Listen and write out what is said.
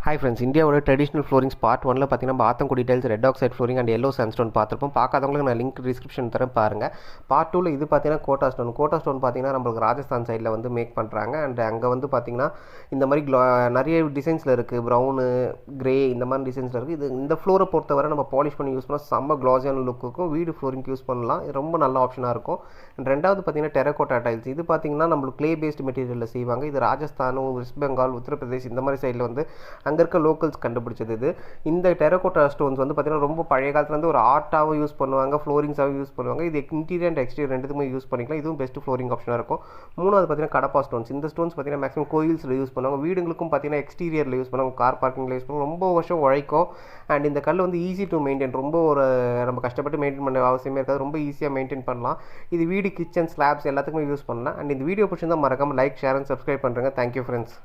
Hi friends, இந்தியாவோட traditional floorings part 1ல் பார்த்தீங்கன்னா Athangudi tiles, red oxide flooring and yellow sandstone பார்த்துருப்போம். பார்க்காதவங்களுக்கு நான் லிங்க் டிஸ்கிரிப்ஷன் தரேன் பாருங்கள். பார்ட் 2ல் இது பார்த்தீங்கன்னா கோட்டா ஸ்டோன் பார்த்தீங்கன்னா நம்மளுக்கு ராஜஸ்தான் சைடில் வந்து மேக் பண்ணுறாங்க. அண்ட் அங்கே வந்து பார்த்தீங்கன்னா இந்த மாதிரி நிறைய டிசைன்ஸில் இருக்குது. ப்ரௌனு, கிரே இந்த மாதிரி டிசைன்ஸில் இருக்குது. இது இந்த ஃப்ளோரை பொறுத்தவரை நம்ம பாலிஷ் பண்ணி யூஸ் பண்ணால் செம்ம க்ளாஸியான லுக்கும், வீடு ஃப்ளோரிங்க்கு யூஸ் பண்ணலாம். இது ரொம்ப நல்ல ஆப்ஷனாக இருக்கும். ரெண்டாவது பார்த்தீங்கன்னா டெரகோட்டா டைல்ஸ். இது பார்த்தீங்கன்னா நம்மளுக்கு க்ளே பேஸ்டு மெட்டீரியலில் செய்வாங்க. இது ராஜஸ்தானும், வெஸ்ட் பெங்கால், உத்தரப்பிரதேஷ் இந்த மாதிரி சைடில் வந்து அங்கே இருக்க லோக்கல்ஸ் கண்டுபிடிச்சது இது. இந்த டெரகோட்டா ஸ்டோன்ஸ் வந்து பார்த்தீங்கன்னா ரொம்ப பழைய காலத்துலேருந்து ஒரு ஆர்ட்டாகவும் யூஸ் பண்ணுவாங்க, ஃப்ளோரிங்ஸாகவும் யூஸ் பண்ணுவாங்க. இது இன்டீரியர் அண்ட் எக்ஸ்டீரியர் ரெண்டுத்துக்குமே யூஸ் பண்ணிக்கலாம். இதுவும் பெஸ்ட் ஃப்ளோரிங் ஆப்ஷனாக இருக்கும். மூணாவது பார்த்தீங்கன்னா கடப்பா ஸ்டோன்ஸ். இந்த ஸ்டோன்ஸ் பார்த்தீங்கன்னா மேக்ஸிமம் கோயில்ஸில் யூஸ் பண்ணுவாங்க. வீடுங்களுக்கும் பார்த்தீங்கன்னா எக்ஸ்டீரியரில் யூஸ் பண்ணுவாங்க, கார் பார்க்கிங்கில் யூஸ் பண்ணுவாங்க. ரொம்ப வருஷம் உழைக்கும். அண்ட் இந்த கல் வந்து ஈஸி டு மெயின்டைன். ரொம்ப ஒரு நம்ம கஷ்டப்பட்டு மெயின்டைன் பண்ண அவசியமே இருக்காது. ரொம்ப ஈஸியாக மெயின்டைன் பண்ணலாம். இது வீடு, கிச்சன், ஸ்லாப்ஸ் எல்லாத்துக்குமே யூஸ் பண்ணலாம். அண்ட் இந்த வீடியோ பிடிச்சிருந்தால் மறக்காமல் லைக், ஷேர் அண்ட் சப்ஸ்கிரைப் பண்ணுறேங்க. Thank you friends.